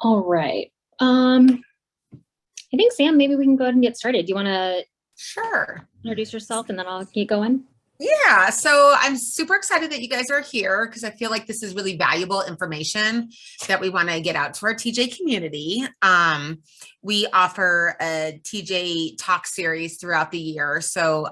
All right. I think Sam, maybe we can go ahead and get started. Do you want to Sure. introduce yourself and then I'll keep going? Yeah, so I'm super excited that you guys are here because I feel like this is really valuable information that we want to get out to our TJ community. We offer a TJ talk series throughout the year. So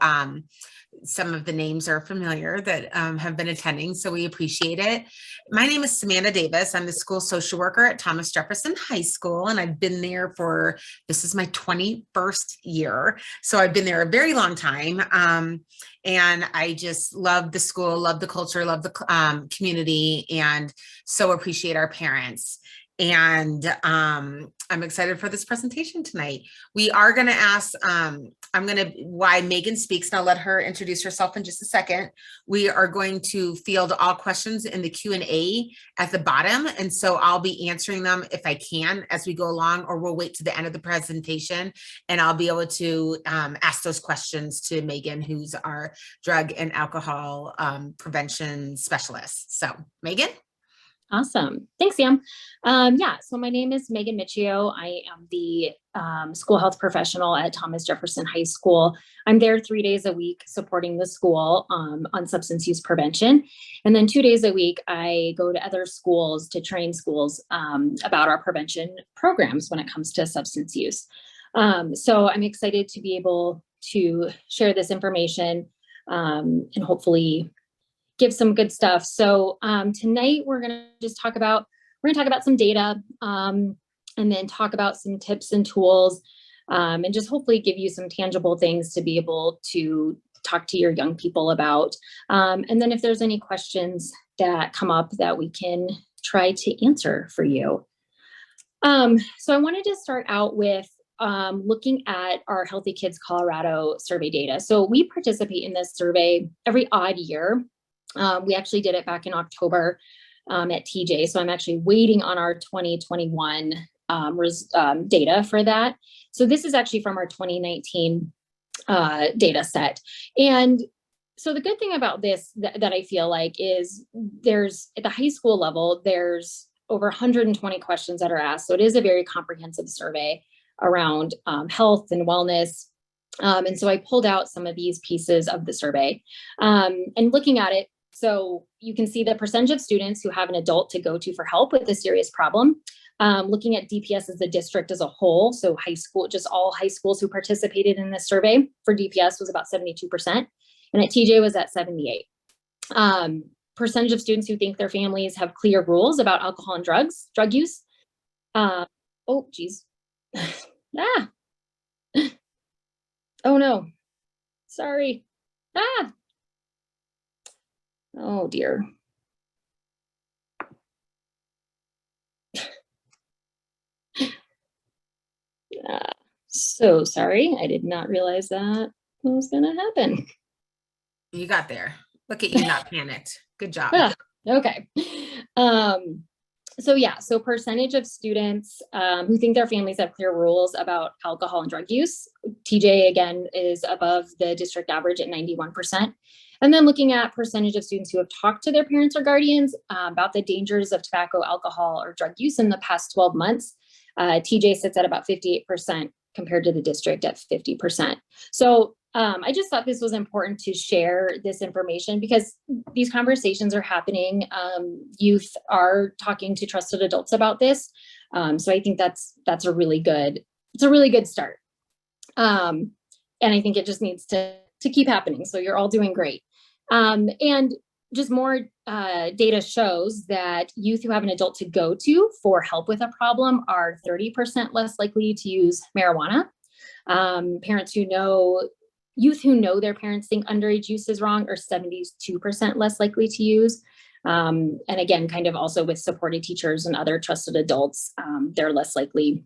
some of the names are familiar that have been attending, so we appreciate it. My name is Samantha Davis. I'm the school social worker at Thomas Jefferson High School, and I've been there for, this is my 21st year. So I've been there a very long time. And I just love the school, love the culture, love the community, and so appreciate our parents. And I'm excited for this presentation tonight. We are going to ask, why Megan speaks, and I'll let her introduce herself in just a second. We are going to field all questions in the Q&A at the bottom. And so I'll be answering them if I can as we go along, or we'll wait to the end of the presentation and I'll be able to ask those questions to Megan, who's our drug and alcohol prevention specialist. So Megan? Awesome. Thanks, Sam. Yeah, so my name is Megan Michio. I am the school health professional at Thomas Jefferson High School. I'm there 3 days a week supporting the school on substance use prevention. And then 2 days a week, I go to other schools to train schools about our prevention programs when it comes to substance use. So I'm excited to be able to share this information and hopefully give some good stuff. So tonight we're going to talk about some data and then talk about some tips and tools and just hopefully give you some tangible things to be able to talk to your young people about. And then if there's any questions that come up that we can try to answer for you. So I wanted to start out with looking at our Healthy Kids Colorado survey data. So we participate in this survey every odd year. We actually did it back in October at TJ. So I'm actually waiting on our 2021 data for that. So this is actually from our 2019 data set. And so the good thing about this that I feel like is there's at the high school level, there's over 120 questions that are asked. So it is a very comprehensive survey around health and wellness. And so I pulled out some of these pieces of the survey and looking at it. So you can see the percentage of students who have an adult to go to for help with a serious problem. Looking at DPS as a district as a whole, so high school, just all high schools who participated in this survey for DPS was about 72%, and at TJ was at 78. Percentage of students who think their families have clear rules about alcohol and drug use. Oh, geez. Ah. Oh no, sorry. Ah. Oh dear. So sorry. I did not realize that was going to happen. You got there. Look at you, not panicked. Good job. Okay. So percentage of students who think their families have clear rules about alcohol and drug use. TJ, again, is above the district average at 91%. And then looking at percentage of students who have talked to their parents or guardians about the dangers of tobacco, alcohol, or drug use in the past 12 months, TJ sits at about 58% compared to the district at 50%. So I just thought this was important to share this information because these conversations are happening. Youth are talking to trusted adults about this. So I think that's a really good start. And I think it just needs to keep happening. So you're all doing great. And just more data shows that youth who have an adult to go to for help with a problem are 30% less likely to use marijuana. Youth who know their parents think underage use is wrong are 72% less likely to use. And again, kind of also with supported teachers and other trusted adults, they're less likely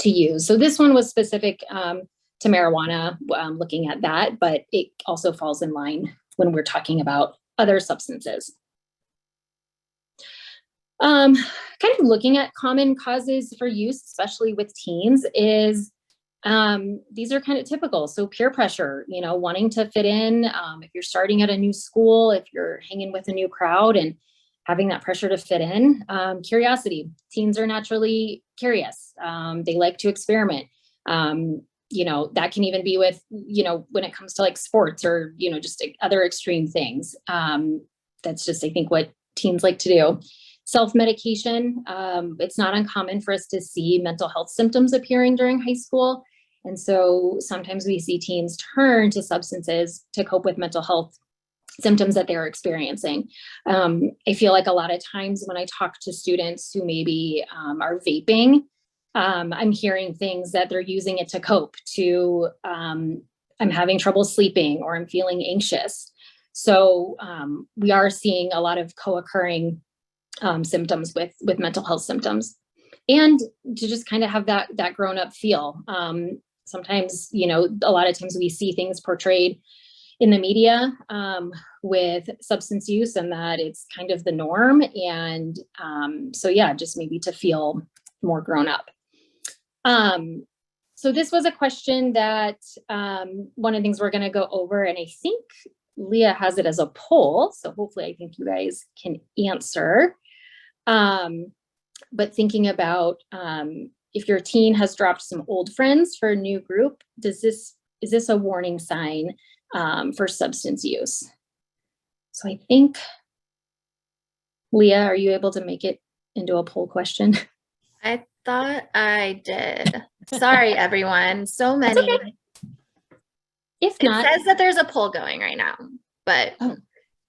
to use. So this one was specific to marijuana, looking at that, but it also falls in line when we're talking about other substances. Kind of looking at common causes for use, especially with teens, is these are kind of typical. So peer pressure, wanting to fit in, if you're starting at a new school, if you're hanging with a new crowd, and having that pressure to fit in. Curiosity. Teens are naturally curious. They like to experiment. That can even be with, when it comes to like sports or, just other extreme things. That's just, I think, what teens like to do. Self-medication. It's not uncommon for us to see mental health symptoms appearing during high school. And so sometimes we see teens turn to substances to cope with mental health symptoms that they're experiencing. I feel like a lot of times when I talk to students who maybe are vaping, I'm hearing things that they're using it to cope, I'm having trouble sleeping or I'm feeling anxious. So we are seeing a lot of co-occurring symptoms with mental health symptoms, and to just kind of have that grown up feel. Sometimes, a lot of times we see things portrayed in the media with substance use and that it's kind of the norm. And so yeah, just maybe to feel more grown up. So this was a question that one of the things we're going to go over, and I think Leah has it as a poll. So hopefully I think you guys can answer. But thinking about if your teen has dropped some old friends for a new group, is this a warning sign for substance use? So I think, Leah, are you able to make it into a poll question? I thought I did. Sorry, everyone. So many. Okay. If not, it says that there's a poll going right now, but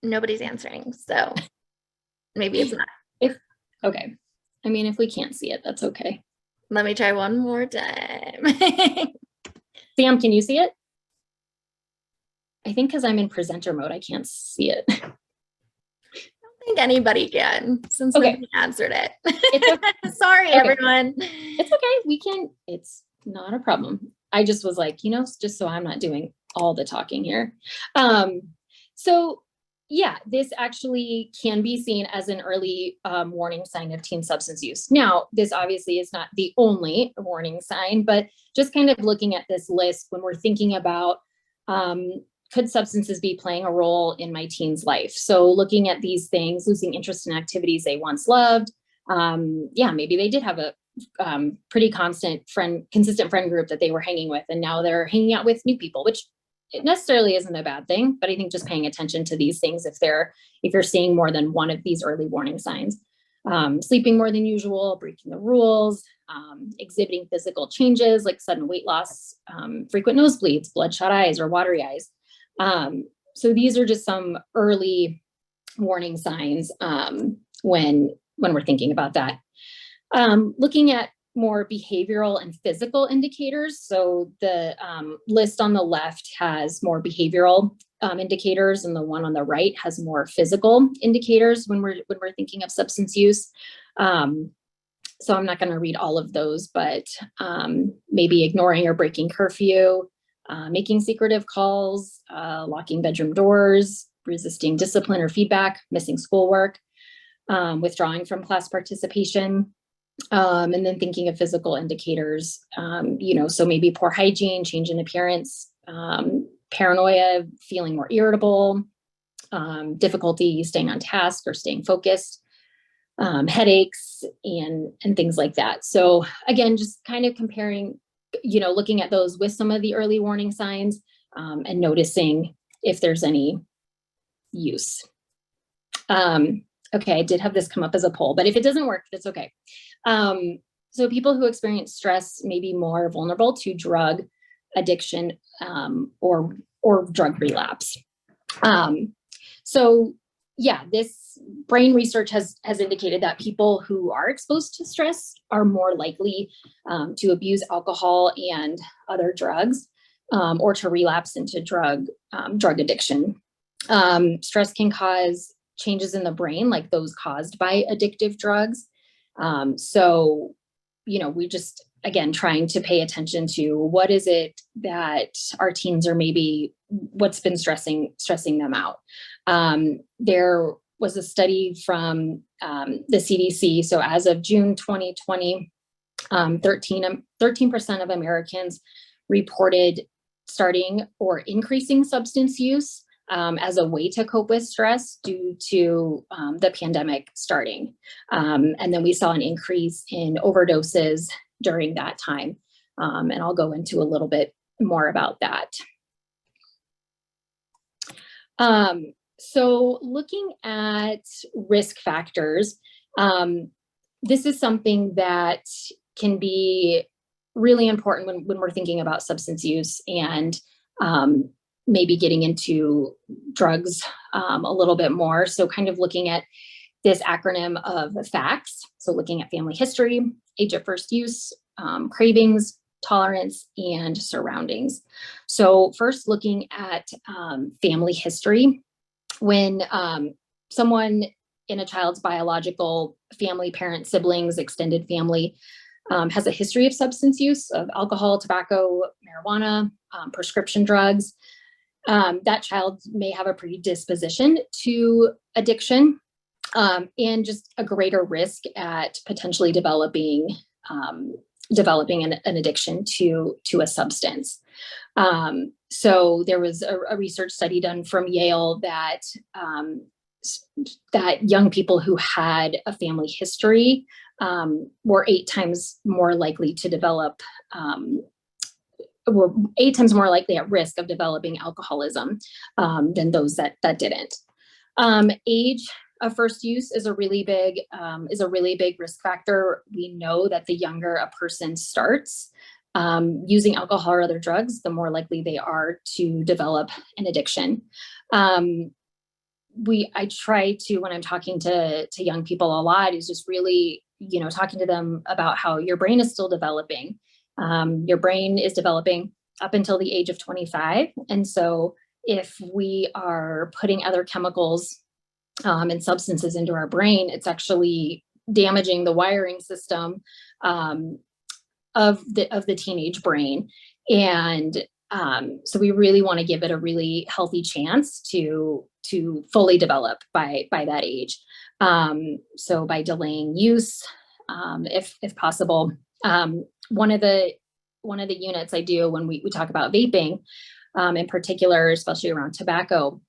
nobody's answering. So maybe it's not. Okay. I mean, if we can't see it, that's okay. Let me try one more time. Sam, can you see it? I think because I'm in presenter mode, I can't see it. I don't think anybody can, since nobody answered it. It's okay. Sorry, everyone. It's okay. It's not a problem. I just was like, just so I'm not doing all the talking here. So yeah, this actually can be seen as an early warning sign of teen substance use. Now, this obviously is not the only warning sign, but just kind of looking at this list when we're thinking about could substances be playing a role in my teen's life? So looking at these things, losing interest in activities they once loved. Maybe they did have a pretty consistent friend group that they were hanging with, and now they're hanging out with new people, which it necessarily isn't a bad thing, but I think just paying attention to these things if you're seeing more than one of these early warning signs. Sleeping more than usual, breaking the rules, exhibiting physical changes like sudden weight loss, frequent nosebleeds, bloodshot eyes, or watery eyes. So these are just some early warning signs when we're thinking about that. Looking at more behavioral and physical indicators. So the list on the left has more behavioral indicators, and the one on the right has more physical indicators when we're thinking of substance use. So I'm not going to read all of those, but maybe ignoring or breaking curfew, making secretive calls, locking bedroom doors, resisting discipline or feedback, missing schoolwork, withdrawing from class participation. And then thinking of physical indicators, so maybe poor hygiene, change in appearance, paranoia, feeling more irritable, difficulty staying on task or staying focused, headaches, and things like that. So again, just kind of comparing, looking at those with some of the early warning signs, and noticing if there's any use. Okay, I did have this come up as a poll, but if it doesn't work, that's okay. So people who experience stress may be more vulnerable to drug addiction or drug relapse. So yeah, this brain research has indicated that people who are exposed to stress are more likely to abuse alcohol and other drugs, or to relapse into drug addiction. Stress can cause changes in the brain, like those caused by addictive drugs. So, we just, again, trying to pay attention to what is it that our teens are maybe, what's been stressing them out. There was a study from the CDC. So as of June 2020, 13% of Americans reported starting or increasing substance use. as a way to cope with stress due to the pandemic starting. And then we saw an increase in overdoses during that time. And I'll go into a little bit more about that. So looking at risk factors, this is something that can be really important when we're thinking about substance use and maybe getting into drugs a little bit more. So kind of looking at this acronym of FACTS. So looking at family history, age of first use, cravings, tolerance, and surroundings. So first looking at family history. When someone in a child's biological family, parents, siblings, extended family has a history of substance use of alcohol, tobacco, marijuana, prescription drugs, that child may have a predisposition to addiction and just a greater risk at potentially developing an addiction to a substance. So there was a research study done from Yale that that young people who had a family history were 8 times more likely to develop, were 8 times more likely at risk of developing alcoholism than those that didn't. Age of first use is a really big risk factor. We know that the younger a person starts using alcohol or other drugs, the more likely they are to develop an addiction. I try to, when I'm talking to young people a lot, is just really, talking to them about how your brain is still developing. Your brain is developing up until the age of 25. And so if we are putting other chemicals and substances into our brain, it's actually damaging the wiring system of the teenage brain. And so we really want to give it a really healthy chance to fully develop by that age. So by delaying use, if possible. One of the units I do when we talk about vaping, in particular, especially around tobacco,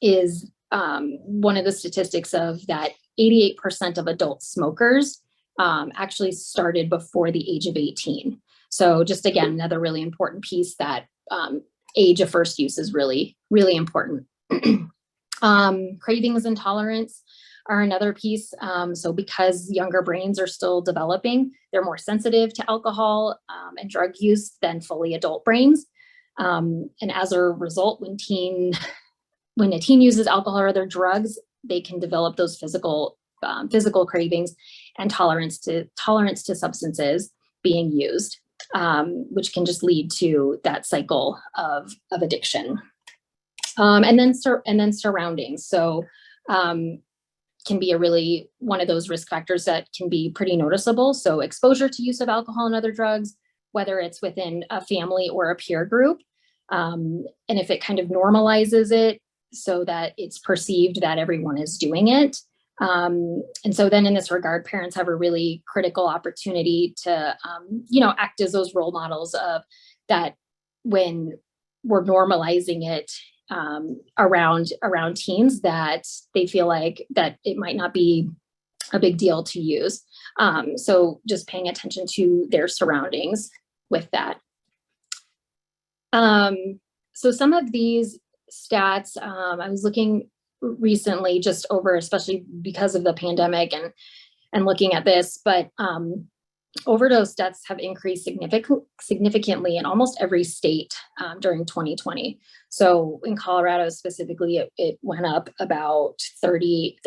is one of the statistics of that 88% of adult smokers actually started before the age of 18. So just again, another really important piece that age of first use is really, really important. Cravings and tolerance are another piece. So because younger brains are still developing, they're more sensitive to alcohol and drug use than fully adult brains. And as a result, when a teen uses alcohol or other drugs, they can develop those physical cravings and tolerance to substances being used, which can just lead to that cycle of addiction. And then surroundings. So can be one of those risk factors that can be pretty noticeable. So exposure to use of alcohol and other drugs, whether it's within a family or a peer group. And if it kind of normalizes it so that it's perceived that everyone is doing it. And so then in this regard, parents have a really critical opportunity to, act as those role models of that when we're normalizing it around teens, that they feel like that it might not be a big deal to use. So just paying attention to their surroundings with that. So some of these stats, I was looking recently just over, especially because of the pandemic and looking at this, but overdose deaths have increased significantly in almost every state during 2020. So in Colorado specifically, it went up about 38%.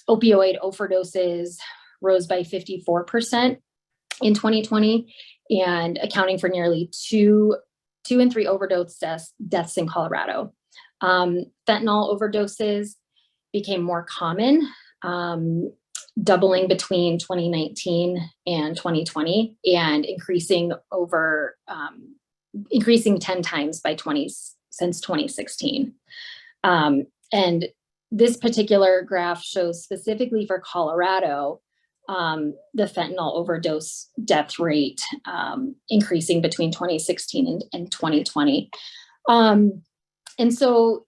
Opioid overdoses rose by 54% in 2020, and accounting for nearly two and 3 overdose deaths in Colorado. Fentanyl overdoses became more common, doubling between 2019 and 2020, and increasing 10 times since 2016. And this particular graph shows specifically for Colorado, the fentanyl overdose death rate increasing between 2016 and 2020. And so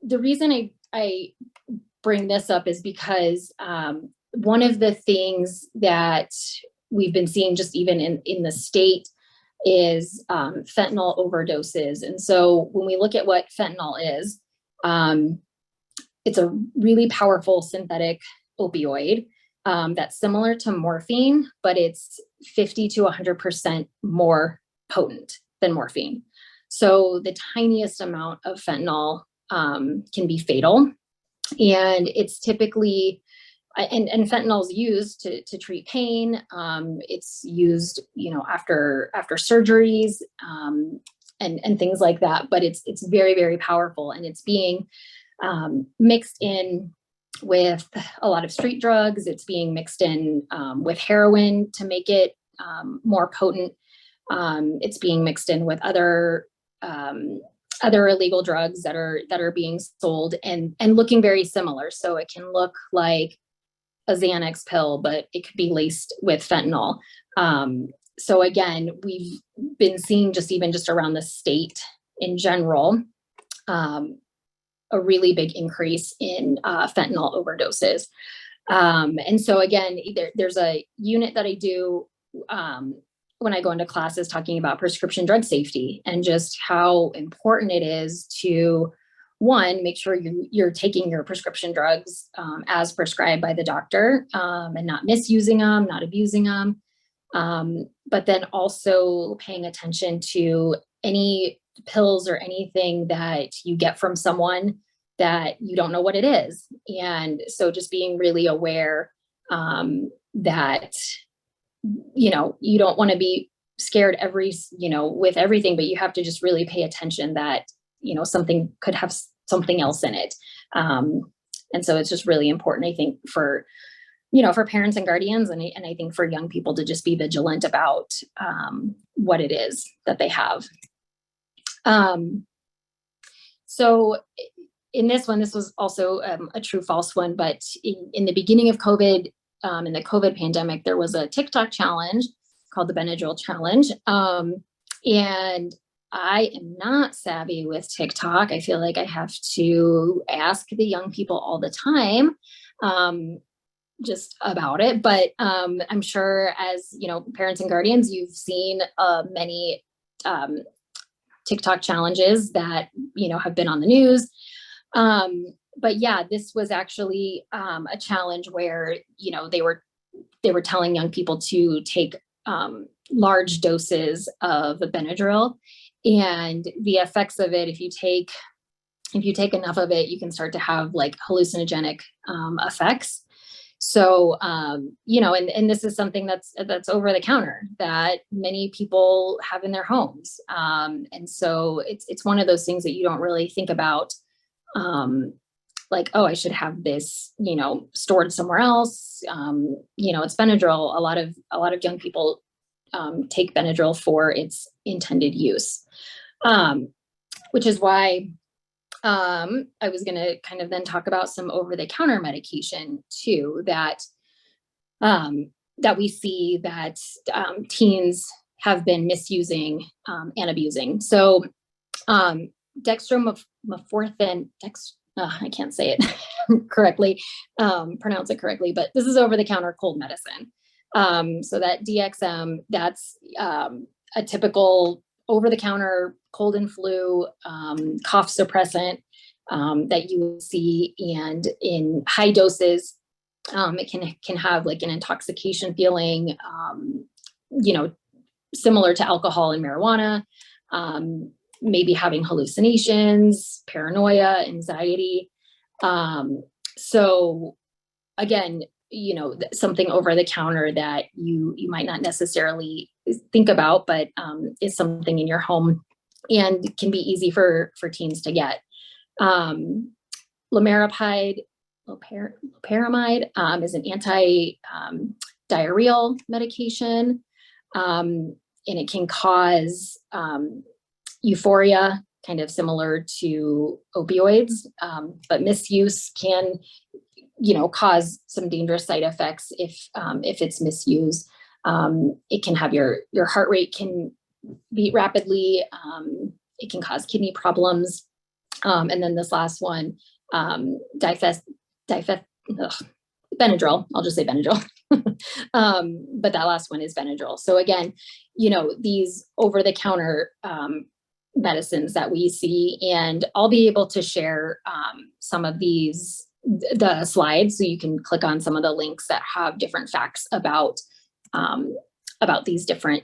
the reason I bring this up is because one of the things that we've been seeing just even in the state is fentanyl overdoses. And so when we look at what fentanyl is, it's a really powerful synthetic opioid that's similar to morphine, but it's 50 to 100% more potent than morphine. So the tiniest amount of fentanyl can be fatal. And it's typically, and fentanyl is used to treat pain. It's used, after surgeries and things like that. But it's very, very powerful, and it's being mixed in with a lot of street drugs. It's being mixed in with heroin to make it more potent. It's being mixed in with other illegal drugs that are being sold and looking very similar. So it can look like a Xanax pill, but it could be laced with fentanyl. So again, we've been seeing just around the state in general, a really big increase in fentanyl overdoses. And so again, there's a unit that I do when I go into classes talking about prescription drug safety and just how important it is to, one, make sure you're taking your prescription drugs as prescribed by the doctor and not misusing them, not abusing them. But then also paying attention to any pills or anything that you get from someone that you don't know what it is. And so just being really aware that, you don't want to be scared with everything, but you have to just really pay attention that, something could have something else in it. And so it's just really important, I think, for parents and guardians, and I think for young people to just be vigilant about what it is that they have. So in this one, this was also a true false one, but in the beginning of COVID, in the COVID pandemic, there was a TikTok challenge called the Benadryl Challenge. And I am not savvy with TikTok. I feel like I have to ask the young people all the time just about it. But I'm sure as, parents and guardians, you've seen many TikTok challenges that, have been on the news. But yeah, this was actually a challenge where, they were telling young people to take large doses of Benadryl, and the effects of it, if you take enough of it, you can start to have like hallucinogenic effects. So, and this is something that's over the counter that many people have in their homes. And so it's one of those things that you don't really think about. Like, oh, I should have this, stored somewhere else. It's Benadryl. A lot of young people take Benadryl for its intended use, which is why I was going to kind of then talk about some over-the-counter medication too that we see that teens have been misusing and abusing. So dextromethorphan, I can't say it correctly, pronounce it correctly, but this is over-the-counter cold medicine. So that DXM, that's a typical over-the-counter cold and flu cough suppressant that you will see, and in high doses, it can have like an intoxication feeling, similar to alcohol and marijuana, maybe having hallucinations, paranoia, anxiety. So again, something over the counter that you might not necessarily think about, but is something in your home and can be easy for teens to get. Loperamide is an anti-diarrheal medication, and it can cause euphoria, kind of similar to opioids, but misuse can cause some dangerous side effects if it's misused. It can have your heart rate can beat rapidly. It can cause kidney problems. And then this last one, difes, Benadryl. I'll just say Benadryl. But that last one is Benadryl. So again, these over-the-counter medicines that we see, and I'll be able to share some of the slides, so you can click on some of the links that have different facts about these different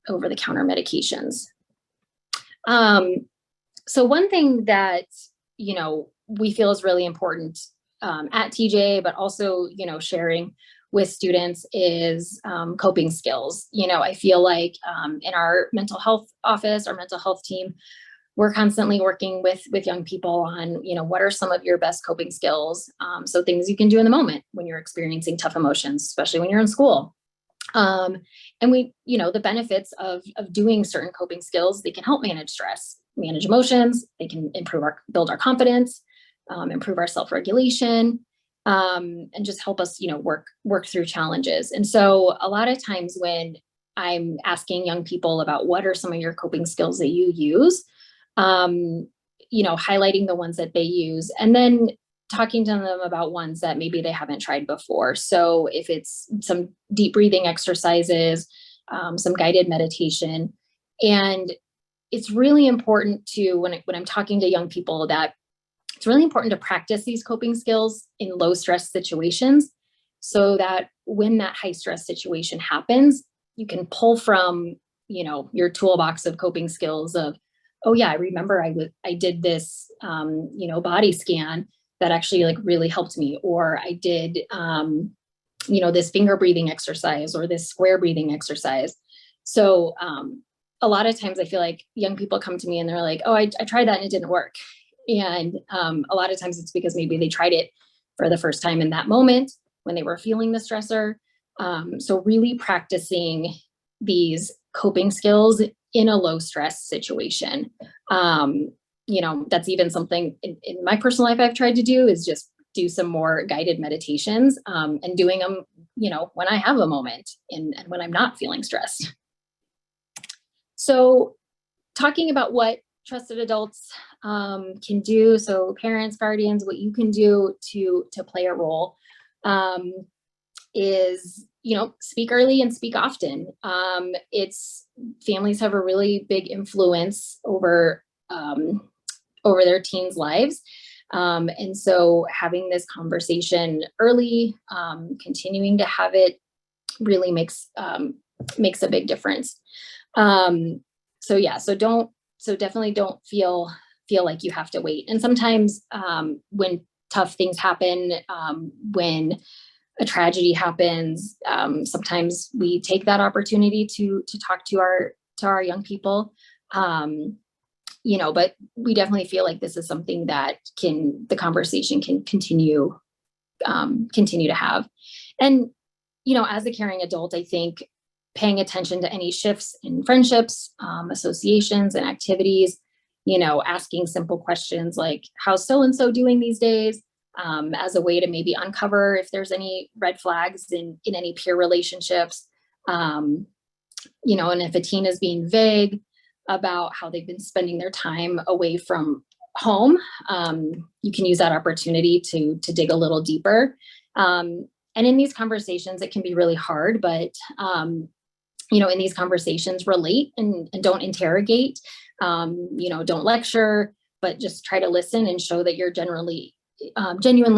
over-the-counter medications. So one thing that, we feel is really important at TJ, but also, sharing with students is coping skills. I feel like in our mental health office, our mental health team, we're constantly working with young people on, what are some of your best coping skills? So things you can do in the moment when you're experiencing tough emotions, especially when you're in school. And we, the benefits of doing certain coping skills, they can help manage stress, manage emotions, they can build our confidence, improve our self-regulation, and just help us, work through challenges. And so a lot of times when I'm asking young people about what are some of your coping skills that you use, highlighting the ones that they use, and then talking to them about ones that maybe they haven't tried before. So if it's some deep breathing exercises, some guided meditation, and it's really important to, when I'm talking to young people, that it's really important to practice these coping skills in low stress situations, so that when that high stress situation happens, you can pull from, your toolbox of coping skills of, oh yeah, I remember I did this, body scan that actually really helped me, or I did, this finger breathing exercise or this square breathing exercise. So a lot of times I feel like young people come to me and they're like, oh, I tried that and it didn't work. And a lot of times it's because maybe they tried it for the first time in that moment when they were feeling the stressor. So really practicing these coping skills in a low stress situation. That's even something in my personal life I've tried to do, is just do some more guided meditations, and doing them, when I have a moment and when I'm not feeling stressed. So talking about what trusted adults can do. So parents, guardians, what you can do to play a role is, speak early and speak often. Families have a really big influence over their teens' lives. And so having this conversation early, continuing to have it, really makes a big difference. So definitely don't feel like you have to wait. And sometimes when tough things happen, when a tragedy happens, sometimes we take that opportunity to talk to our young people. But we definitely feel like this is something that the conversation can continue to have. And, as a caring adult, I think paying attention to any shifts in friendships, associations, and activities, asking simple questions like, how's so-and-so doing these days? As a way to maybe uncover if there's any red flags in any peer relationships, and if a teen is being vague about how they've been spending their time away from home, you can use that opportunity to dig a little deeper. And in these conversations, it can be really hard, but in these conversations, relate and don't interrogate, don't lecture, but just try to listen and show that you're genuinely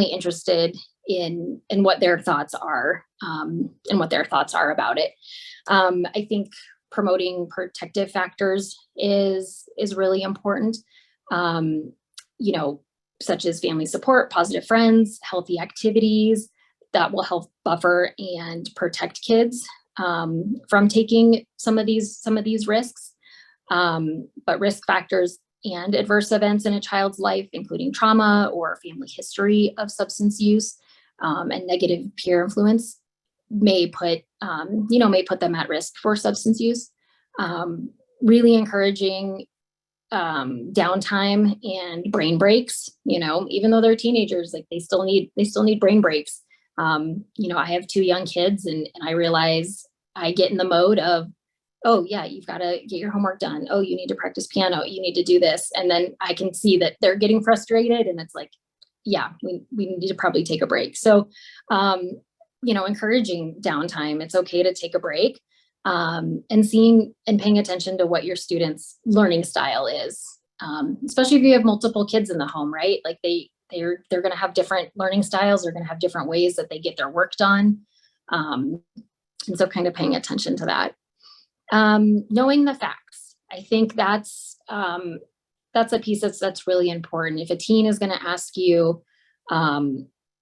interested in what their thoughts are, and what their thoughts are about it. I think promoting protective factors is really important, such as family support, positive friends, healthy activities that will help buffer and protect kids from taking some of these risks. But risk factors and adverse events in a child's life, including trauma or family history of substance use, and negative peer influence, may put them at risk for substance use. Really encouraging downtime and brain breaks. Even though they're teenagers, they still need brain breaks. I have 2 young kids, and I realize I get in the mode of, oh yeah, you've got to get your homework done. Oh, you need to practice piano. You need to do this. And then I can see that they're getting frustrated, and it's like, yeah, we need to probably take a break. So, encouraging downtime. It's okay to take a break, and seeing and paying attention to what your students' learning style is. Especially if you have multiple kids in the home, right? Like they're going to have different learning styles. They're going to have different ways that they get their work done. And so kind of paying attention to that. Knowing the facts. I think that's a piece that's really important. If a teen is going to ask you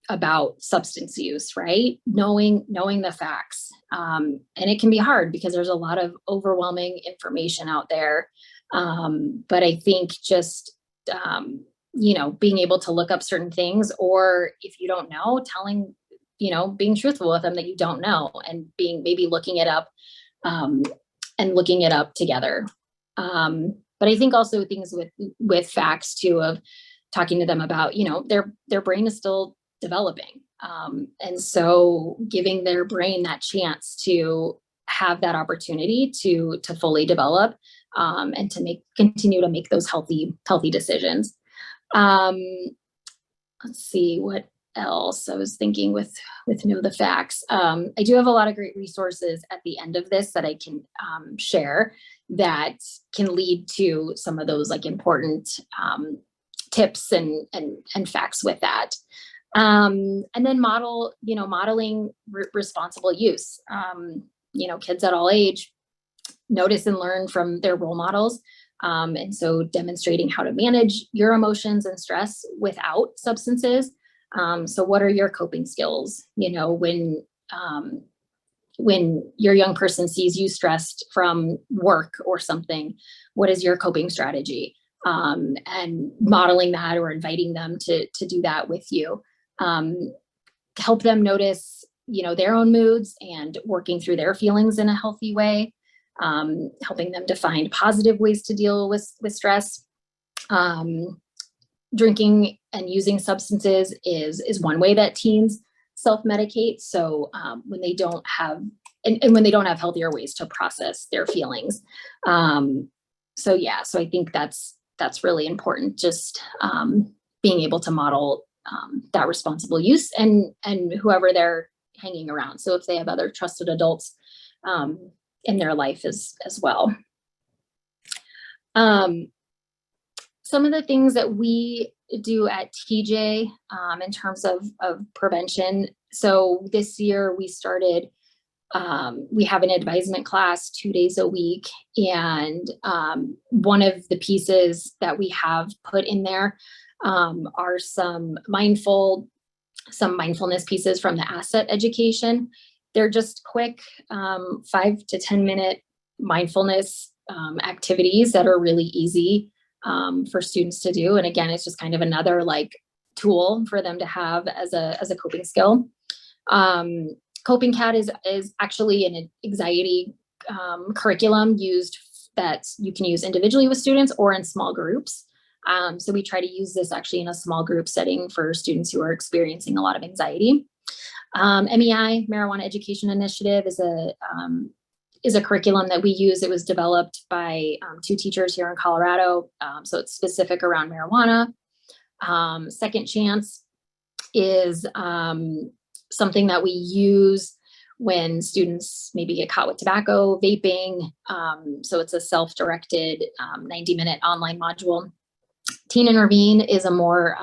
about substance use, right? Knowing the facts. And it can be hard because there's a lot of overwhelming information out there. But I think just, being able to look up certain things, or if you don't know, being truthful with them that you don't know, and maybe looking it up, and looking it up together. But I think also things with facts too, of talking to them about, their brain is still developing. And so giving their brain that chance to have that opportunity to fully develop, and to continue to make those healthy decisions. Let's see what else I was thinking with know the facts. I do have a lot of great resources at the end of this that I can share that can lead to some of those like important tips and facts with that. And then modeling responsible use. Kids at all age notice and learn from their role models. And so demonstrating how to manage your emotions and stress without substances. So what are your coping skills? When your young person sees you stressed from work or something, what is your coping strategy? And modeling that, or inviting them to do that with you. Help them notice, their own moods and working through their feelings in a healthy way. Helping them to find positive ways to deal with stress. Drinking and using substances is one way that teens self-medicate. So when they don't have, and when they don't have healthier ways to process their feelings. So I think that's really important. Just being able to model that responsible use, and whoever they're hanging around. So if they have other trusted adults in their life as well. Some of the things that we do at TJ in terms of prevention. So this year we started, we have an advisement class 2 days a week. And one of the pieces that we have put in there are some mindfulness pieces from the asset education. They're just quick 5 to 10 minute mindfulness activities that are really easy for students to do. And again, it's just kind of another like tool for them to have as a coping skill. Coping Cat is actually an anxiety curriculum that you can use individually with students or in small groups. So we try to use this actually in a small group setting for students who are experiencing a lot of anxiety. MEI, Marijuana Education Initiative, is a curriculum that we use. It was developed by 2 teachers here in Colorado. So it's specific around marijuana. Second Chance is something that we use when students maybe get caught with tobacco, vaping. So it's a self-directed 90-minute online module. Teen Intervene is a more,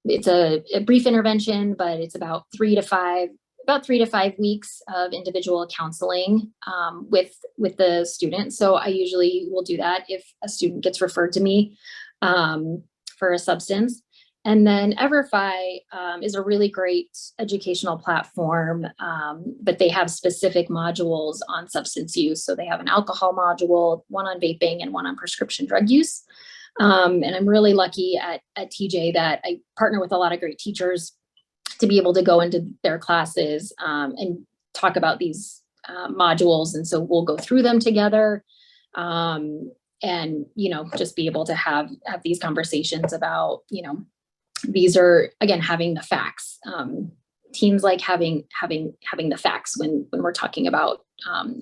it's a brief intervention, but it's about 3 to 5 weeks of individual counseling with the student. So I usually will do that if a student gets referred to me for a substance. And then EverFi is a really great educational platform, but they have specific modules on substance use. So they have an alcohol module, one on vaping, and one on prescription drug use. And I'm really lucky at TJ that I partner with a lot of great teachers to be able to go into their classes and talk about these modules. And so we'll go through them together and, just be able to have these conversations about, these are, again, having the facts. Teens like having the facts when we're talking about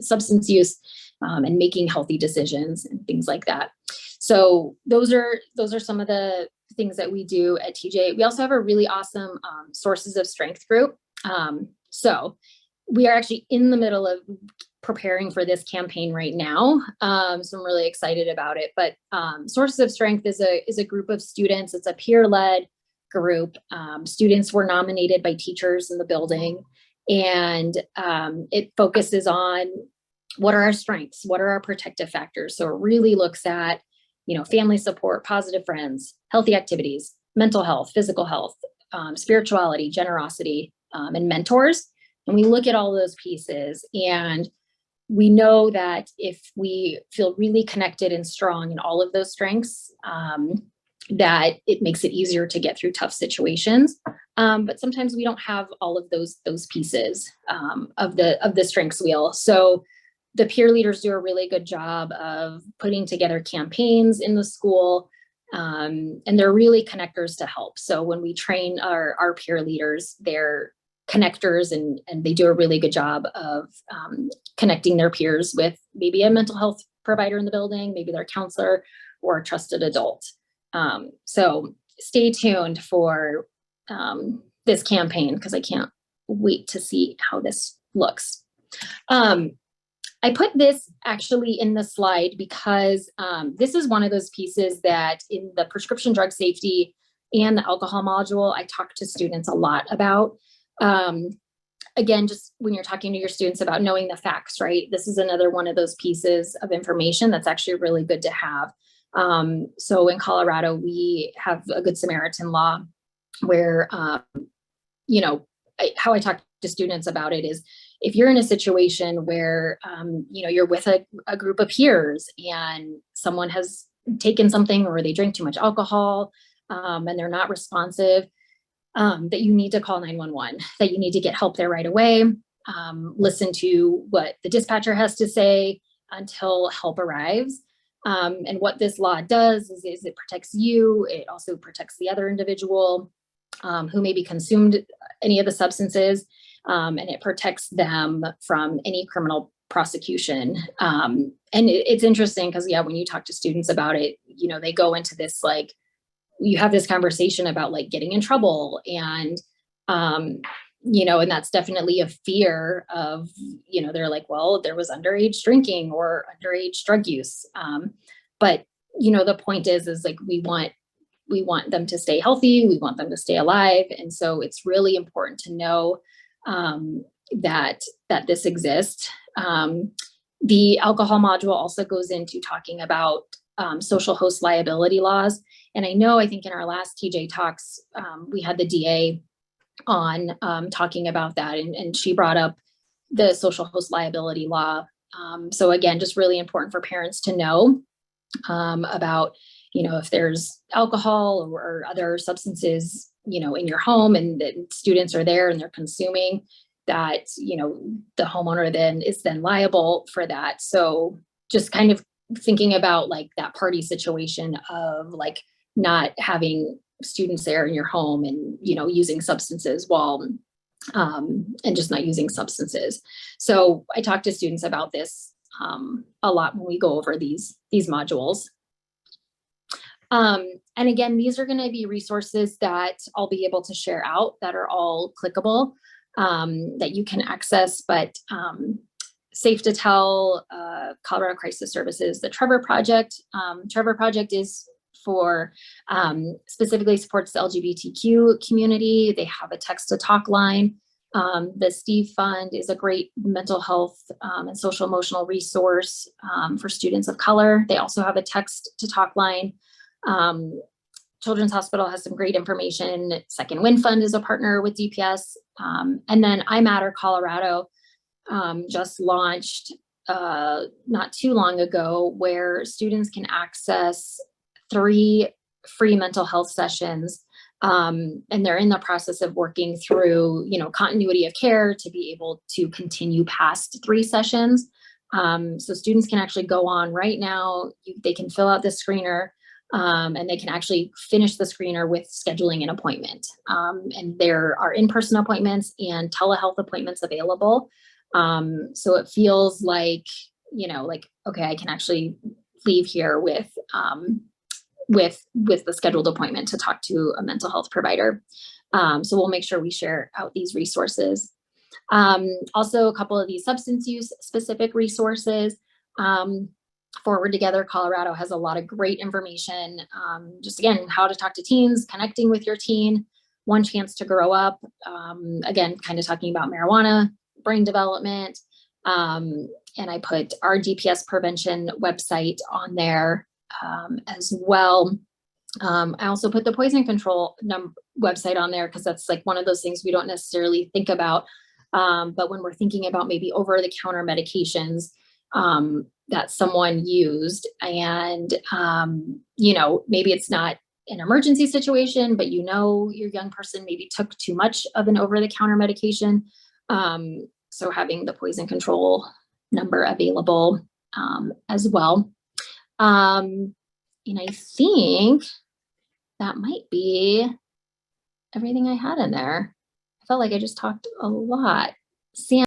substance use. and making healthy decisions and things like that. So those are some of the things that we do at TJ. We also have a really awesome sources of strength group. So we are actually in the middle of preparing for this campaign right now. So I'm really excited about it. But Sources of Strength is a group of students. It's a peer-led group. Students were nominated by teachers in the building, and it focuses on what are our strengths, what are our protective factors. So it really looks at, family support, positive friends, healthy activities, mental health, physical health, spirituality, generosity, and mentors. And we look at all those pieces, and we know that if we feel really connected and strong in all of those strengths, that it makes it easier to get through tough situations. But sometimes we don't have all of those pieces of the strengths wheel. So the peer leaders do a really good job of putting together campaigns in the school, and they're really connectors to help. So when we train our peer leaders, they're connectors, and they do a really good job of connecting their peers with maybe a mental health provider in the building, maybe their counselor or a trusted adult. So stay tuned for this campaign, because I can't wait to see how this looks. I put this actually in the slide because this is one of those pieces that in the prescription drug safety and the alcohol module, I talk to students a lot about. Again, just when you're talking to your students about knowing the facts, right? This is another one of those pieces of information that's actually really good to have. So in Colorado, we have a Good Samaritan law where, how I talk to students about it is, if you're in a situation where, you're with a group of peers and someone has taken something, or they drink too much alcohol, and they're not responsive, that you need to call 911, that you need to get help there right away. Listen to what the dispatcher has to say until help arrives. And what this law does is it protects you. It also protects the other individual who maybe consumed any of the substances, and it protects them from any criminal prosecution. And it's interesting because, when you talk to students about it, they go into this, like, you have this conversation about like getting in trouble, and and that's definitely a fear of, they're like, well, there was underage drinking or underage drug use. But the point is like, we want them to stay healthy. We want them to stay alive. And so it's really important to know that this exists. The alcohol module also goes into talking about social host liability laws. And I think in our last TJ Talks, we had the DA on talking about that, and she brought up the social host liability law. So again, just really important for parents to know about, if there's alcohol or other substances, in your home, and that students are there and they're consuming, that, the homeowner then is liable for that. So just kind of thinking about like that party situation of like not having students there in your home and, using substances while, and just not using substances. So I talk to students about this a lot when we go over these modules. And again, these are going to be resources that I'll be able to share out that are all clickable, that you can access, but Safe to Tell, Colorado Crisis Services, the Trevor Project. Trevor Project is for specifically supports the LGBTQ community. They have a text to talk line. The Steve Fund is a great mental health and social emotional resource for students of color. They also have a text to talk line. Children's Hospital has some great information. Second Wind Fund is a partner with DPS. And then I Matter Colorado just launched not too long ago, where students can access 3 free mental health sessions. And they're in the process of working through, continuity of care to be able to continue past 3 sessions. So students can actually go on right now. They can fill out the screener, and they can actually finish the screener with scheduling an appointment. And there are in-person appointments and telehealth appointments available. So it feels like, like, okay, I can actually leave here with the scheduled appointment to talk to a mental health provider. So we'll make sure we share out these resources. Also, a couple of these substance use specific resources. Forward Together Colorado has a lot of great information. Just again, how to talk to teens, connecting with your teen, one chance to grow up. Again, kind of talking about marijuana, brain development. And I put our DPS prevention website on there as well. I also put the poison control website on there because that's like one of those things we don't necessarily think about. But when we're thinking about maybe over-the-counter medications that someone used and, maybe it's not an emergency situation, but your young person maybe took too much of an over-the-counter medication. So having the poison control number available as well. And I think that might be everything I had in there. I felt like I just talked a lot. Sam,